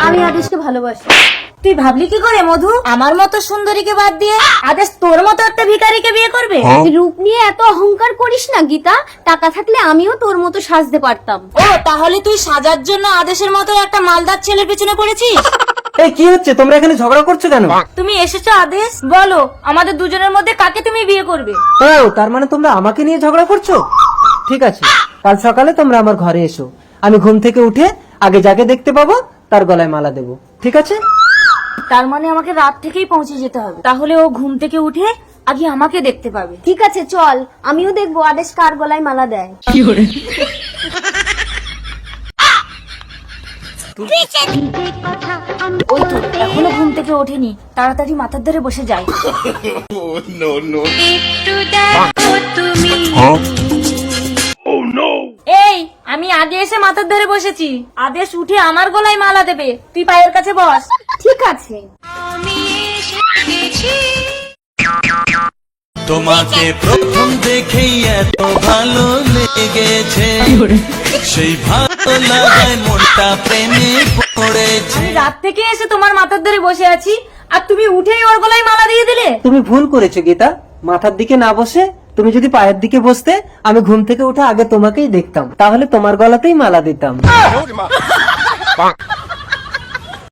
আমি আদেশকে ভালোবাসি। তুই ভাবলি কি করে মধু, আমার মতো সুন্দরীকে বাদ দিয়ে আদেশ তোর মতো একটা ভিখারিকে বিয়ে করবে? রূপ নিয়ে এত অহংকার করিস না গীতা, টাকা থাকলে আমিও তোর মতো সাজতে পারতাম। ও তাহলে তুই সাজার জন্য আদেশের মতো একটা মালদার ছেলের পিছনে পড়েছিস? এই কি হচ্ছে, তোমরা এখানে ঝগড়া করছো কেন? তুমি এসেছো আদেশ, বলো আমাদের দুজনের মধ্যে কাকে তুমি বিয়ে করবে? ও তার মানে তোমরা আমাকে নিয়ে ঝগড়া করছো? ঠিক আছে, কাল সকালে তোমরা আমার ঘরে এসো। আমি ঘুম থেকে উঠে আগে যাকে দেখতে পাবো তার গলায় মালা দেবো, ঠিক আছে? তার মানে আমাকে রাত থেকেই পৌঁছে যেতে হবে, তাহলে ও ঘুম থেকে উঠে আগে আমাকে দেখতে পাবে। ঠিক আছে চল, আমিও দেখবো আদেশ কার গলায় মালা দেয়। ওই তো এখনো ঘুম থেকে ওঠেনি, তাড়াতাড়ি মাথার ধারে বসে যাই। এই আমি আগে এসে মাথার ধারে বসেছি, আদেশ উঠে আমার গলায় মালা দেবে, তুই পায়ের কাছে বস। ঠিক আছে। তোমাকে প্রথম দেখেই এত ভালো লেগেছে, সেই ভালো লাগায় মনটা প্রেমে পড়েছে। আমি রাত থেকে এসে তোমার মাথার ধারে বসে আছি, আর তুমি উঠেই ওর গলায় মালা দিয়ে দিলে। তুমি ভুল করেছো গীতা, মাথার দিকে না বসে তুমি যদি পায়ের দিকে বসতে, আমি ঘুম থেকে উঠে আগে তোমাকেই দেখতাম, তাহলে তোমার গলাতেই মালা দিতাম।